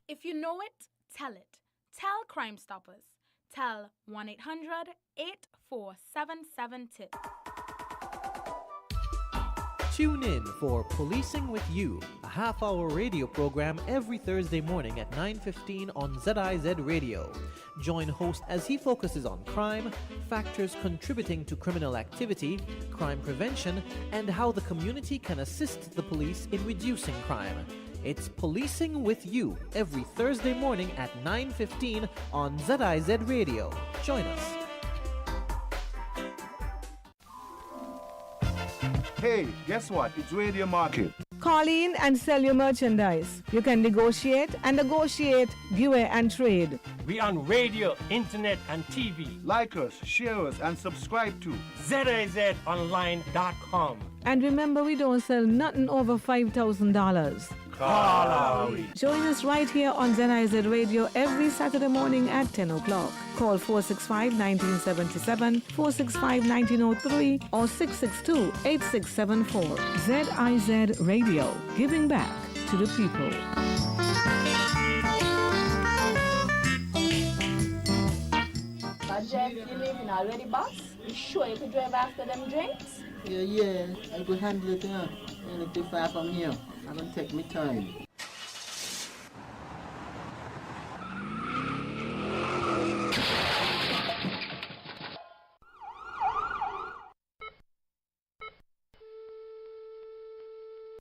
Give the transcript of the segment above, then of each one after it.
If you know it, tell it. Tell Crime Stoppers. Tell 1-800-8477-TIP. Tune in for Policing with You, a half-hour radio program every Thursday morning at 9:15 on ZIZ Radio. Join host as he focuses on crime, factors contributing to criminal activity, crime prevention, and how the community can assist the police in reducing crime. It's Policing with You every Thursday morning at 9:15 on ZIZ Radio. Join us. Hey, guess what? It's Radio Market. Call in and sell your merchandise. You can negotiate and negotiate, give away and trade. We on radio, internet, and TV. Like us, share us, and subscribe to ZIZonline.com. And remember, we don't sell nothing over $5,000. Join us right here on ZIZ Radio every Saturday morning at 10 o'clock. Call 465-1977, 465-1903, or 662-8674. ZIZ Radio, giving back to the people. Jeff, you leaving already, boss? You sure you could drive after them drinks? Yeah, I could handle it, yeah. Ain't too far from here. I'm gonna take my time.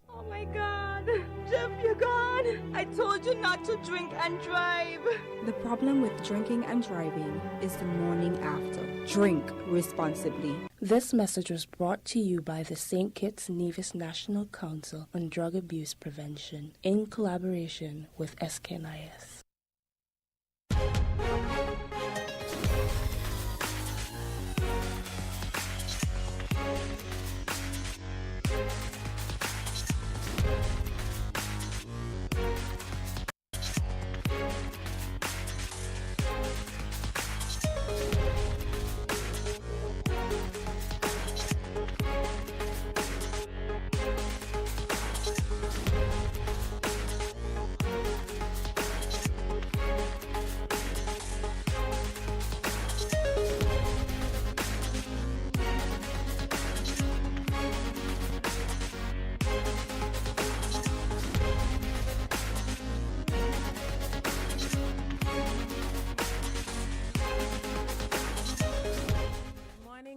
Oh my God, Jeff, you're gone. I told you not to drink and drive. The problem with drinking and driving is the morning after. Drink responsibly. This message was brought to you by the St. Kitts Nevis National Council on Drug Abuse Prevention in collaboration with SKELEC.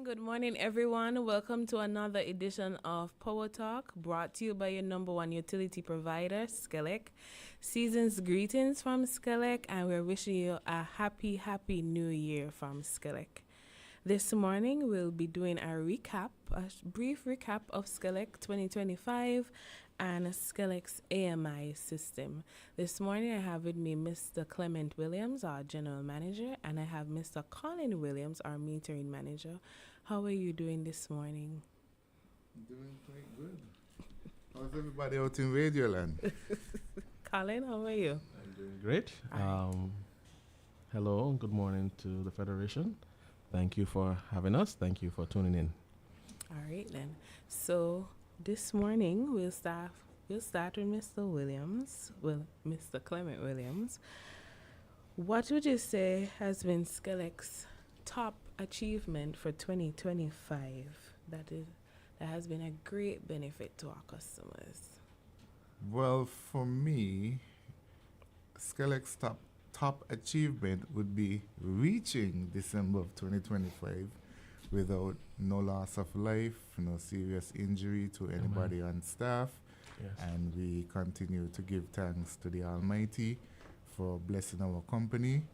Good morning, everyone. Welcome to another edition of Power Talk, brought to you by your number one utility provider, SKELEC. Season's greetings from SKELEC, and we're wishing you a happy new year from SKELEC. This morning, we'll be doing a brief recap of SKELEC 2025 and SKELEC's AMI system. This morning, I have with me Mr. Clement Williams, our General Manager, and I have Mr. Colin Williams, our Metering Manager. How are you doing this morning? Doing quite good. How's everybody out in Radio Land? Colin, how are you? I'm doing great. Hello, good morning to the Federation. Thank you for having us. Thank you for tuning in. All right, then. So this morning, we'll start with Mr. Williams, Mr. Clement Williams. What would you say has been SKELEC's top achievement for 2025 that has been a great benefit to our customers? Well, for me, SKELEC's top achievement would be reaching December of 2025 without no loss of life, no serious injury to anybody on staff. Yes. And we continue to give thanks to the Almighty for blessing our company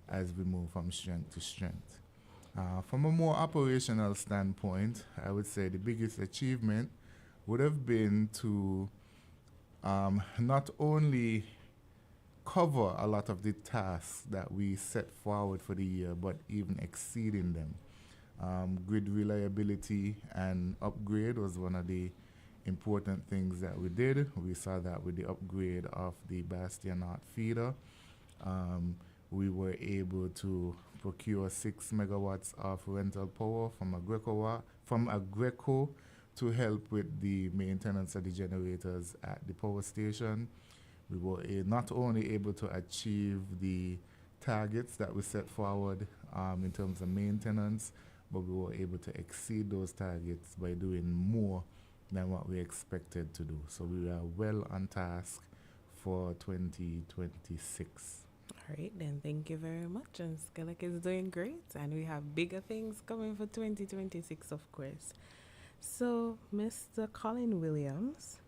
as we move from strength to strength. From a more operational standpoint, I would say the biggest achievement would have been to not only cover a lot of the tasks that we set forward for the year, but even exceeding them. Grid reliability and upgrade was one of the important things that we did. We saw that with the upgrade of the Bastion North feeder. We were able to procure 6 megawatts of rental power from Agreco to help with the maintenance of the generators at the power station. we were not only able to achieve the targets that we set forward in terms of maintenance, but we were able to exceed those targets by doing more than what we expected to do. So we are well on task for 2026. All right, then thank you very much. And SKELEC is doing great, and we have bigger things coming for 2026, of course. So, Mr. Colin Williams,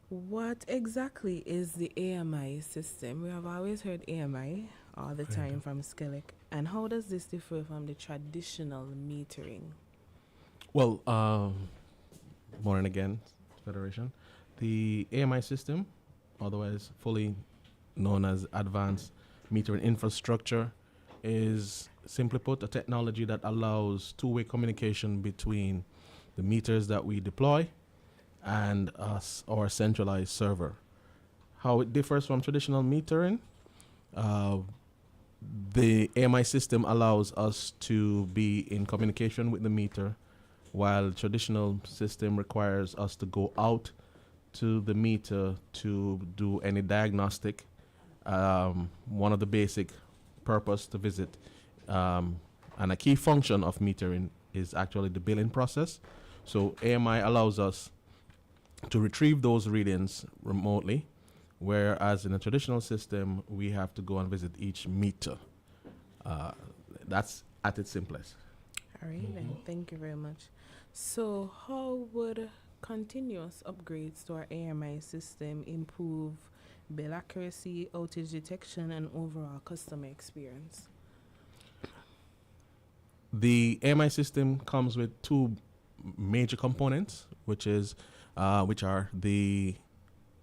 what exactly is the AMI system? We have always heard AMI all the time from SKELEC. And how does this differ from the traditional metering? Well, morning again, Federation. The AMI system, otherwise fully known as Advanced Metering Infrastructure, is simply put a technology that allows two-way communication between the meters that we deploy and our centralized server. How it differs from traditional metering, the AMI system allows us to be in communication with the meter, while traditional system requires us to go out to the meter to do any diagnostic. One of the basic purpose to visit and a key function of metering is actually the billing process. So AMI allows us to retrieve those readings remotely, whereas in a traditional system, we have to go and visit each meter. That's at its simplest. All right, then thank you very much. So how would continuous upgrades to our AMI system improve bill accuracy, outage detection, and overall customer experience? The AMI system comes with two major components, which are the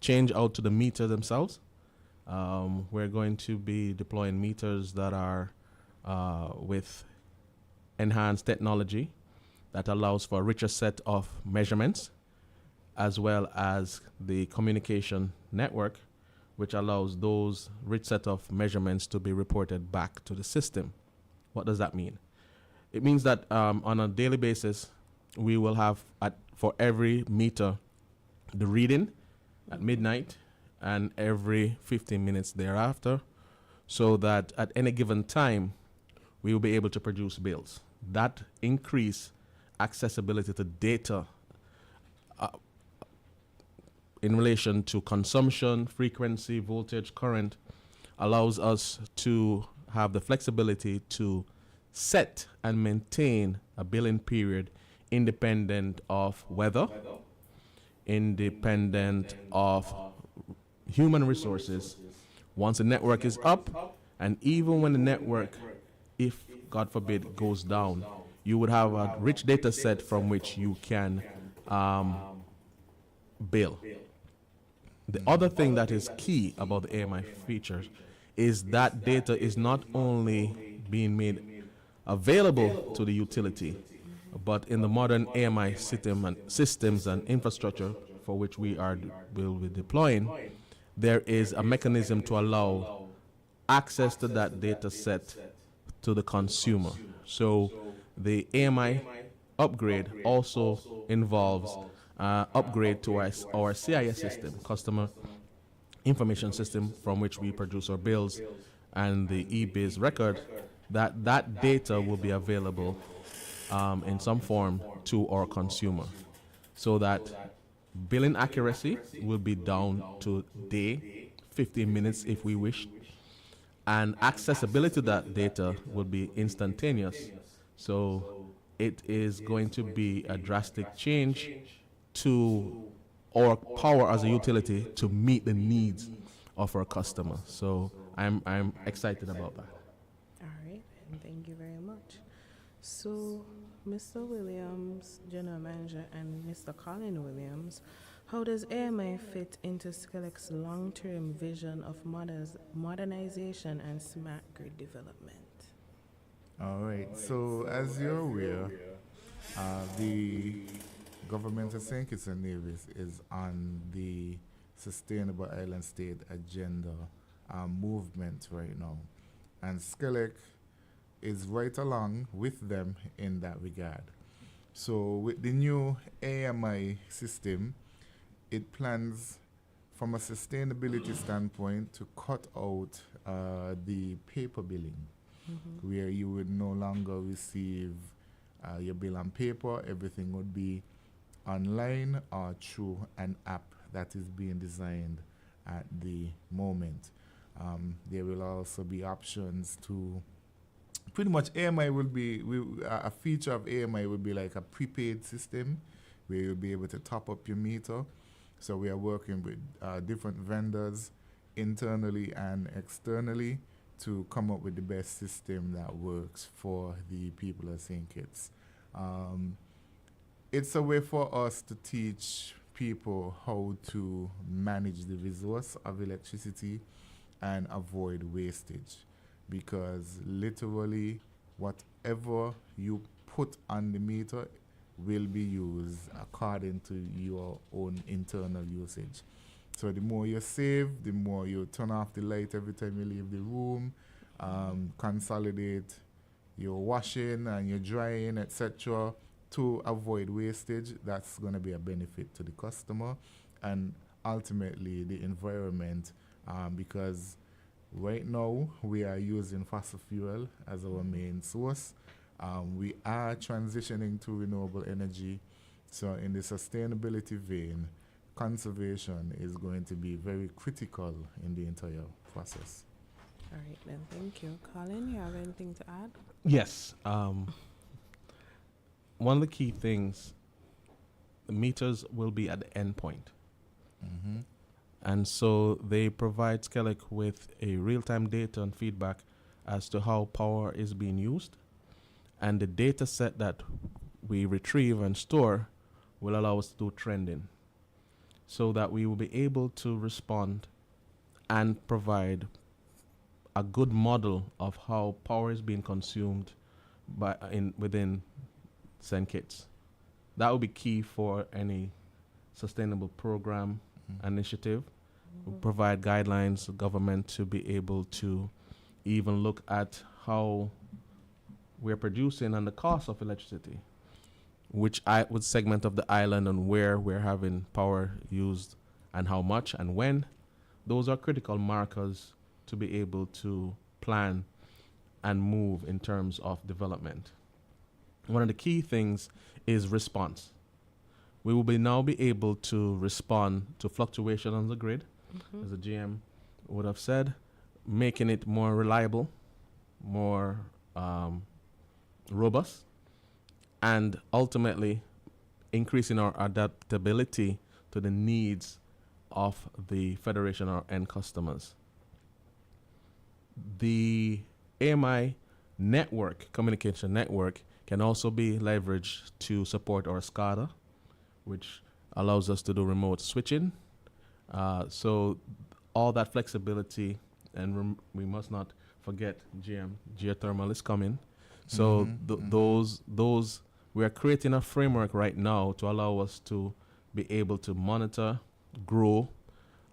change out to the meter themselves. We're going to be deploying meters that are with enhanced technology that allows for a richer set of measurements, as well as the communication network, which allows those rich set of measurements to be reported back to the system. What does that mean? It means that on a daily basis, we will have for every meter the reading at midnight and every 15 minutes thereafter, so that at any given time, we will be able to produce bills. That increase accessibility to data in relation to consumption, frequency, voltage, current, allows us to have the flexibility to set and maintain a billing period independent of weather, independent of human resources. Once the network is up, and even when the network, if God forbid, goes down, you would have a rich data set from which you can bill. The other thing that is key about the AMI features is that data is not only being made available to the utility, but in the modern AMI systems and infrastructure for which will be deploying, there is a mechanism to allow access to that data set to the consumer. So the AMI upgrade also involves upgrade to our CIS system, Customer Information System, from which we produce our bills, and the eBiz record, that data will be available in some form to our consumer, so that billing accuracy will be down to day, 15 minutes if we wish, and accessibility to that data will be instantaneous. So it is going to be a drastic change to our power as a utility to meet the needs of our customers. So I'm excited about that. All right, and thank you very much. So, Mr. Williams, General Manager, and Mr. Colin Williams, how does AMI fit into SKELEC's long-term vision of modernization and smart grid development? All right, so as you're aware, the government of St. Kitts and Nevis is on the Sustainable Island State agenda movement right now. And SKELEC is right along with them in that regard. So with the new AMI system, it plans from a sustainability standpoint, to cut out the paper billing, where you would no longer receive your bill on paper. Everything would be online or through an app that is being designed at the moment. There will also be options to pretty much AMI will be a feature of AMI will be like a prepaid system where you'll be able to top up your meter. So we are working with different vendors internally and externally to come up with the best system that works for the people of St. Kitts. It's a way for us to teach people how to manage the resource of electricity and avoid wastage, because literally whatever you put on the meter will be used according to your own internal usage. So the more you save, the more you turn off the light every time you leave the room, consolidate your washing and your drying, etc., to avoid wastage. That's going to be a benefit to the customer and ultimately the environment, because right now we are using fossil fuel as our main source. We are transitioning to renewable energy. So in the sustainability vein, conservation is going to be very critical in the entire process. All right, then. Thank you. Colin, you have anything to add? Yes. One of the key things, the meters will be at the end point. And so they provide SKELEC with a real-time data and feedback as to how power is being used. And the data set that we retrieve and store will allow us to do trending, so that we will be able to respond and provide a good model of how power is being consumed within St. Kitts. That will be key for any sustainable program initiative. We'll provide guidelines to government to be able to even look at how we're producing and the cost of electricity, which segment of the island and where we're having power used and how much and when. Those are critical markers to be able to plan and move in terms of development. One of the key things is response. We will now be able to respond to fluctuation on the grid, as the GM would have said, making it more reliable, more robust, and ultimately increasing our adaptability to the needs of the Federation or end customers. The AMI network, communication network, can also be leveraged to support our SCADA, which allows us to do remote switching. So all that flexibility, and we must not forget geothermal is coming. So those we are creating a framework right now to allow us to be able to monitor, grow,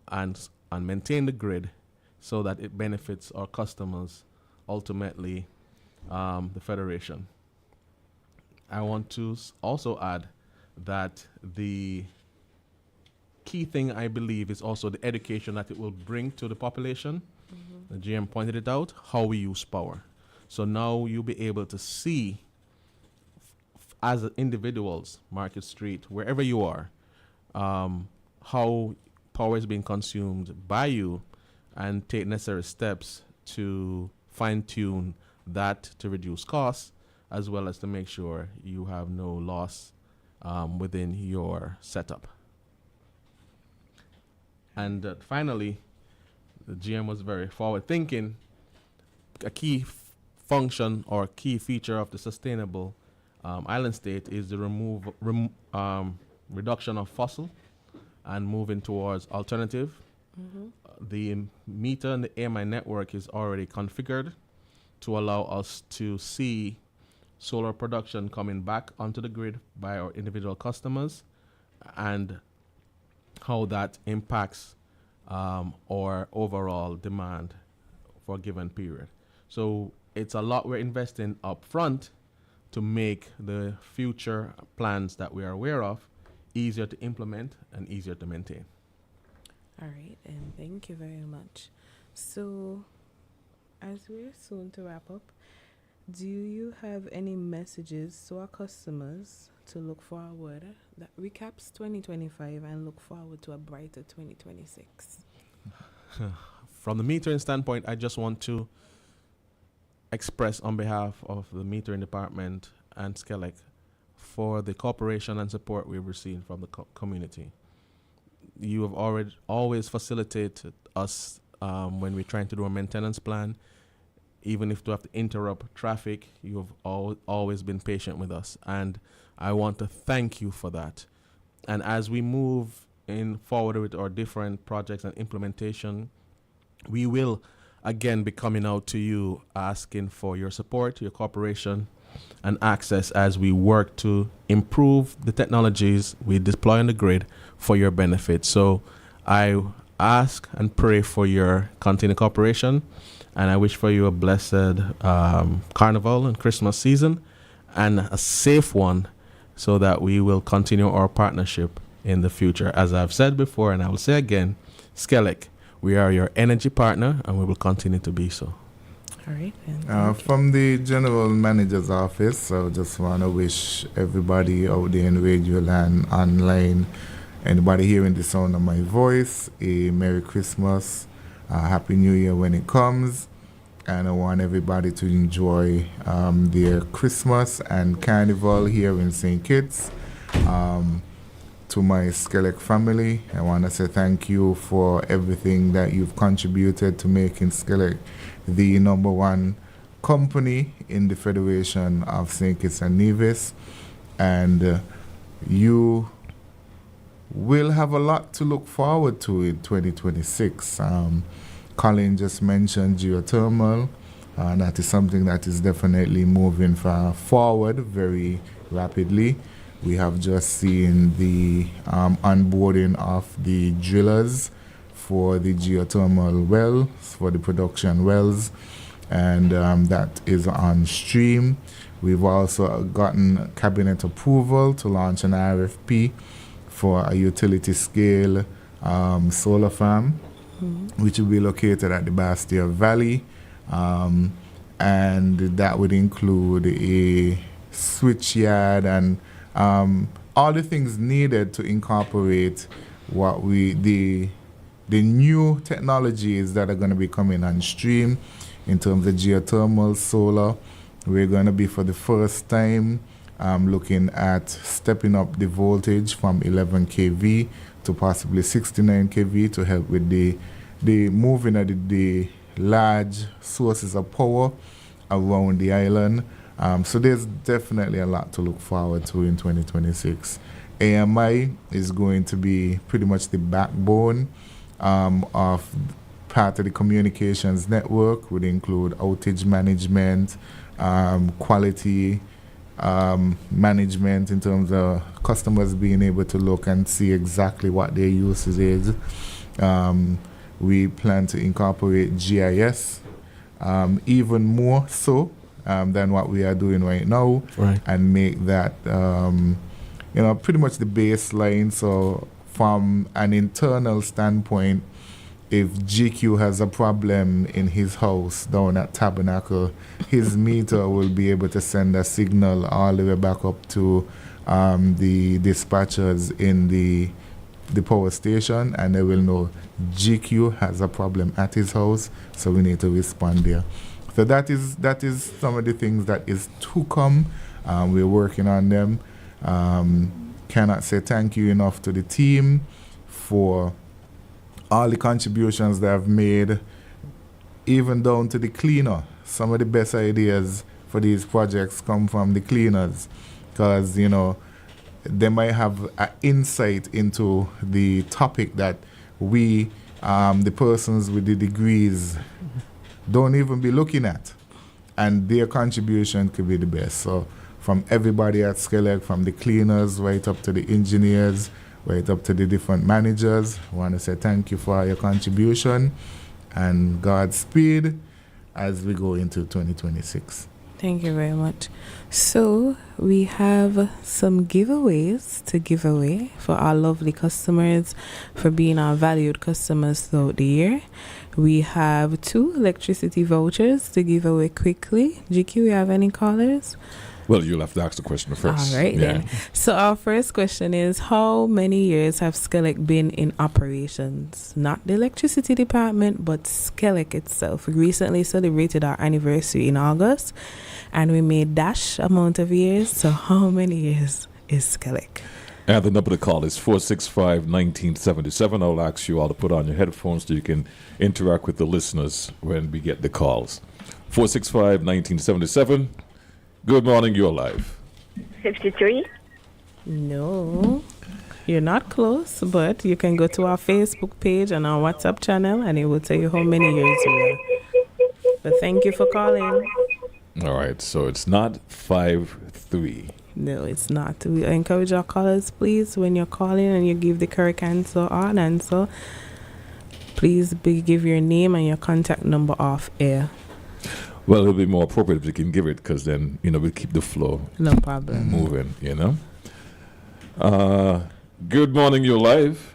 and maintain the grid, so that it benefits our customers, ultimately the Federation. I want to also add that the key thing, I believe, is also the education that it will bring to the population. The GM pointed it out, how we use power. So now you'll be able to see, as individuals, Market Street, wherever you are, how power is being consumed by you, and take necessary steps to fine-tune that to reduce costs, as well as to make sure you have no loss within your setup. And finally, the GM was very forward-thinking. A key function or key feature of the sustainable island state is the reduction of fossil and moving towards alternative. The meter and the AMI network is already configured to allow us to see solar production coming back onto the grid by our individual customers, and how that impacts our overall demand for a given period. So it's a lot we're investing up front to make the future plans that we are aware of easier to implement and easier to maintain. All right, and thank you very much. So, as we're soon to wrap up, do you have any messages to our customers to look forward that recaps 2025 and look forward to a brighter 2026? From the metering standpoint, I just want to express on behalf of the metering department and SKELEC for the cooperation and support we've received from the community. You have always facilitated us when we're trying to do a maintenance plan. Even if to have to interrupt traffic, you have always been patient with us. And I want to thank you for that. And as we move in forward with our different projects and implementation, we will again be coming out to you asking for your support, your cooperation, and access as we work to improve the technologies we deploy on the grid for your benefit. So I ask and pray for your continued cooperation, and I wish for you a blessed Carnival and Christmas season and a safe one, so that we will continue our partnership in the future. As I've said before, and I will say again, SKELEC, we are your energy partner, and we will continue to be so. All right. From the General Manager's office, I just want to wish everybody out there in Radio Land, online, anybody hearing the sound of my voice, a Merry Christmas, a Happy New Year when it comes. And I want everybody to enjoy their Christmas and Carnival here in St. Kitts. To my SKELEC family, I want to say thank you for everything that you've contributed to making SKELEC the #1 company in the Federation of St. Kitts and Nevis. And you will have a lot to look forward to in 2026. Colin just mentioned geothermal. That is something that is definitely moving forward very rapidly. We have just seen the onboarding of the drillers for the geothermal wells, for the production wells, and that is on stream. We've also gotten cabinet approval to launch an RFP for a utility scale solar farm, which will be located at the Bastille Valley, and that would include a switchyard and all the things needed to incorporate what the new technologies that are going to be coming on stream in terms of geothermal, solar. We're going to be, for the first time, looking at stepping up the voltage from 11 kV to possibly 69 kV to help with the moving of the large sources of power around the island. So there's definitely a lot to look forward to in 2026. AMI is going to be pretty much the backbone of part of the communications network, would include outage management, quality management in terms of customers being able to look and see exactly what their usage is. We plan to incorporate GIS even more so than what we are doing right now, and make that pretty much the baseline. So from an internal standpoint, if GQ has a problem in his house down at Tabernacle, his meter will be able to send a signal all the way back up to the dispatchers in the power station, and they will know GQ has a problem at his house, so we need to respond there. So that is some of the things that is to come. We're working on them. Cannot say thank you enough to the team for all the contributions they have made, even down to the cleaner. Some of the best ideas for these projects come from the cleaners, because they might have an insight into the topic that we, the persons with the degrees, don't even be looking at, and their contribution could be the best. So from everybody at SKELEC, from the cleaners right up to the engineers, right up to the different managers, I want to say thank you for your contribution, and Godspeed as we go into 2026. Thank you very much. So we have some giveaways to give away for our lovely customers for being our valued customers throughout the year. We have 2 electricity vouchers to give away quickly. GQ, you have any callers? Well, you'll have to ask the question first. All right, then. So our first question is, how many years have SKELEC been in operations? Not the electricity department, but SKELEC itself. We recently celebrated our anniversary in August, and we made dash amount of years. So how many years is SKELEC? And the number to call is 465-1977. I'll ask you all to put on your headphones so you can interact with the listeners when we get the calls. 465-1977. Good morning, you're live. 53? No, you're not close, but you can go to our Facebook page and our WhatsApp channel, and it will tell you how many years we are. But thank you for calling. All right, so it's not 5-3. No, it's not. We encourage our callers, please, when you're calling and you give the correct answer or an answer, please give your name and your contact number off air. Well, it'll be more appropriate if you can give it, because then, we'll keep the flow No problem. moving, Good morning, you're live.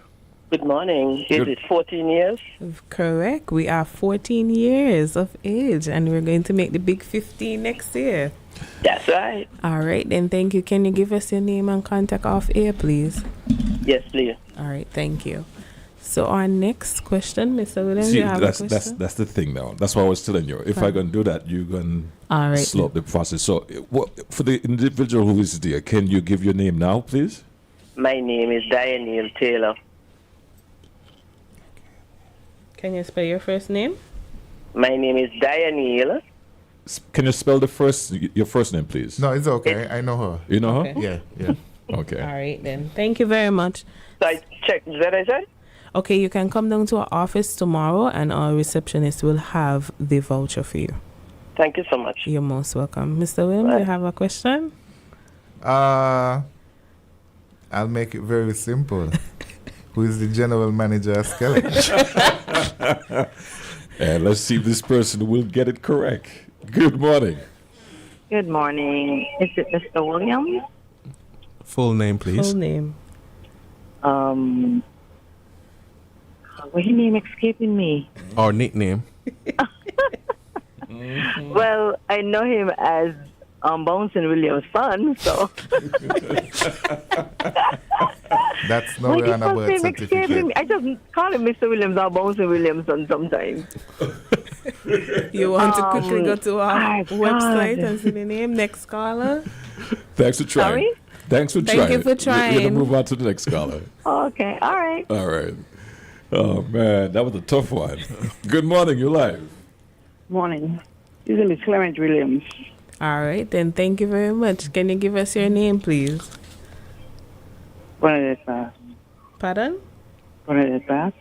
Good morning. Is it 14 years? Correct. We are 14 years of age, and we're going to make the big 15 next year. That's right. All right, then. Thank you. Can you give us your name and contact off air, please? Yes, please. All right. Thank you. So our next question, Mr. Williams, See, you have a question? that's the thing now. That's what I was telling you. If I'm going to do that, you're going to slow up the process. So for the individual who is there, can you give your name now, please? My name is Diane Taylor. Can you spell your first name? My name is Diane. Can you spell your first name, please? No, it's okay. I know her. You know her? Okay. Yeah. Okay. All right, then. Thank you very much. So I checked. Is that what I said? Okay, you can come down to our office tomorrow, and our receptionist will have the voucher for you. Thank you so much. You're most welcome. Mr. Williams, you have a question? I'll make it very simple. Who is the general manager of SKELEC? And let's see if this person will get it correct. Good morning. Good morning. Is it Mr. Williams? Full name, please. Full name. What's your name escaping me? Or nickname. Well, I know him as Bouncing Williams' son, so. That's no way on a birth certificate. I just call him Mr. Williams or Bouncing Williams' son sometimes. You want to quickly go to our website and see the name? Next caller. Thanks for trying. Sorry? Thanks for trying. Thank you for trying. We're going to move on to the next caller. Okay, all right. All right. Oh, man, that was a tough one. Good morning, you're live. Morning. This is Miss Clement Williams. All right, then. Thank you very much. Can you give us your name, please? Bernadette Bass. Pardon? Bernadette Bass.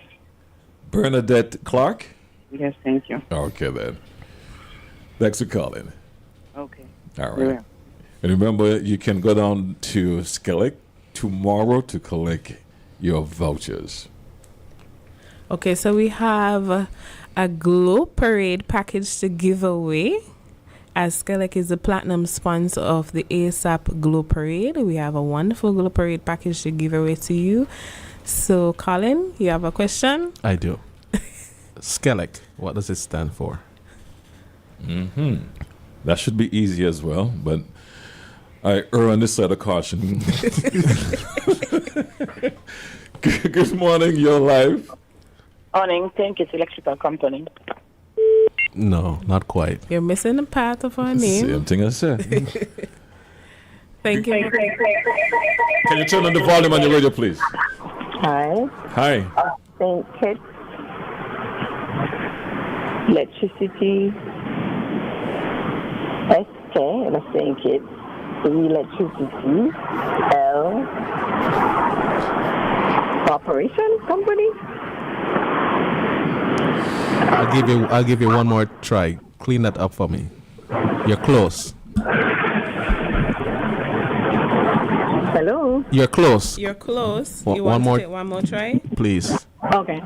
Bernadette Clark? Yes, thank you. Okay, then. Thanks for calling. Okay. All right. And remember, you can go down to SKELEC tomorrow to collect your vouchers. Okay, so we have a Glow Parade package to give away. As SKELEC is the platinum sponsor of the ASAP Glow Parade, we have a wonderful Glow Parade package to give away to you. So, Colin, you have a question? I do. SKELEC, what does it stand for? That should be easy as well, but I err on this side of caution. Good morning, you're live. Morning, thank you, it's electrical company. No, not quite. You're missing a part of our name. Same thing I said. Thank you. Can you turn on the volume on your radio, please? Hi. Hi. St. Kitts. Electricity. SK, and a St. Kitts. Electricity. L. Corporation Company. I'll give you one more try. Clean that up for me. You're close. Hello. You're close. You're close. One You want more- to take one more try? Please. Okay.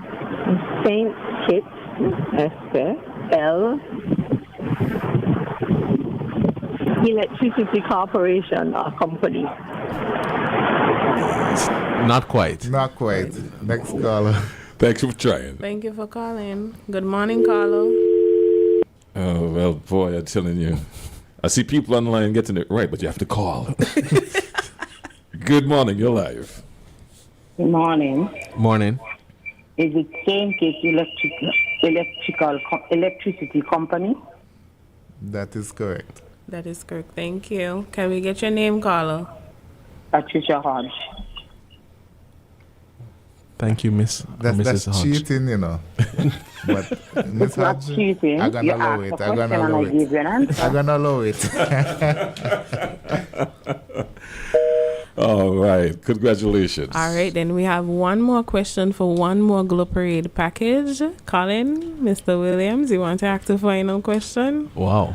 St. Kitts. SK. L. Electricity Corporation or company. Not quite. Not quite. Next caller. Thanks for trying. Thank you for calling. Good morning, Carlo. Oh, well, boy, I'm telling you. I see people online getting it right, but you have to call. Good morning, you're live. Good morning. Morning. Is it St. Kitts Electricity Company? That is correct. That is correct. Thank you. Can we get your name, Carlo? Patricia Hodge. Thank you, Miss That's Mrs. Hodge. cheating, you know. But Miss It's not Hodge, cheating. I'm gonna You allow asked it. a I'm gonna question and allow I gave you an it. answer. I'm gonna allow it. All right, congratulations. All right, then we have one more question for one more Glow Parade package. Colin, Mr. Williams, you want to ask the final question? Wow.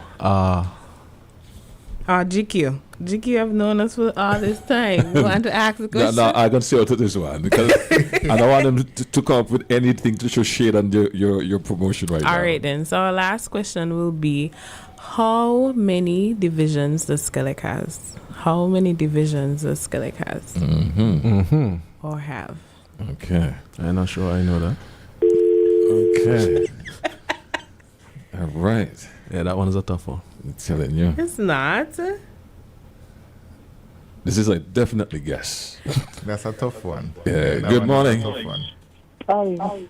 GQ. GQ have known us for all this time. You want to ask the question? No, I'm going to say out to this one because I don't want them to come up with anything to show shade on your promotion right now. All right, then. So our last question will be, how many divisions does SKELEC has? How many divisions does SKELEC has? Or have? Okay. I'm not sure I know that. Okay. All right. Yeah, that one is a tough one. I'm telling you. It's not. This is a definitely guess. That's a tough one. Yeah. That Good one is a morning. tough one.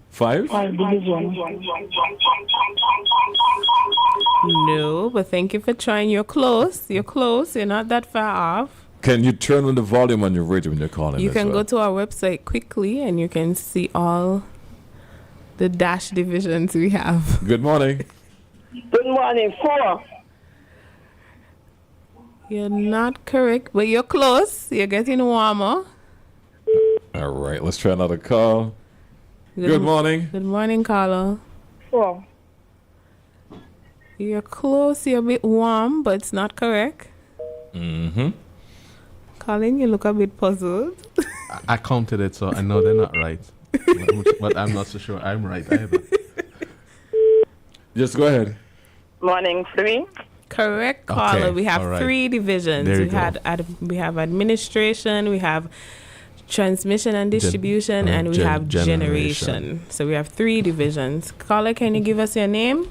5? 5 divisions. No, but thank you for trying. You're close. You're close. You're not that far off. Can you turn on the volume on your radio when you're calling? You as can well? go to our website quickly and you can see all the dash divisions we have. Good morning. Good morning. 4. You're not correct, but you're close. You're getting warmer. All right, let's try another call. Good morning. Good morning, Carlo. 4. You're close. You're a bit warm, but it's not correct. Mm-hmm. Colin, you look a bit puzzled. I counted it, so I know they're not right. But I'm not so sure I'm right either. Just go ahead. Morning. 3. Correct, Carlo. Okay, We have all right. 3 divisions. There you We go. we have administration, we have transmission and distribution, and we have generation. So we have 3 divisions. Carlo, can you give us your name?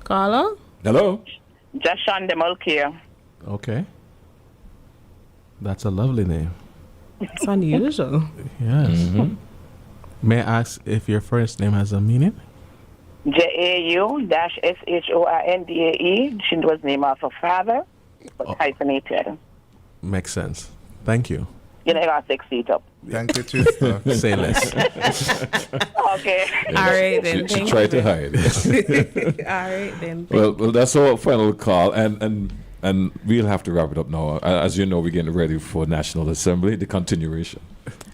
Carlo? Hello? Jashan Demolkia. Okay. That's a lovely name. It's unusual. Yes. May I ask if your first name has a meaning? JAU-SHORNDAE. She was named after father, but hyphenated. Makes sense. Thank you. You know, I got 6 feet up. Thank you, Trista. Say less. Okay. All right, then. She thank tried you. to hide. All right, then. Well, that's our final call, and we'll have to wrap it up now. As you know, we're getting ready for National Assembly, the continuation.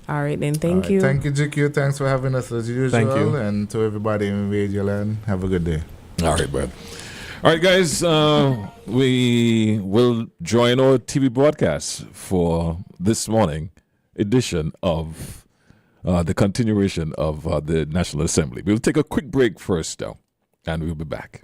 All right, then. Thank All right. you. Thank you, GQ. Thanks for having us as usual. Thank you. And to everybody in Radio Land, have a good day. All right, bud. All right, guys, we will join our TV broadcast for this morning edition of the continuation of the National Assembly. We'll take a quick break first, though, and we'll be back.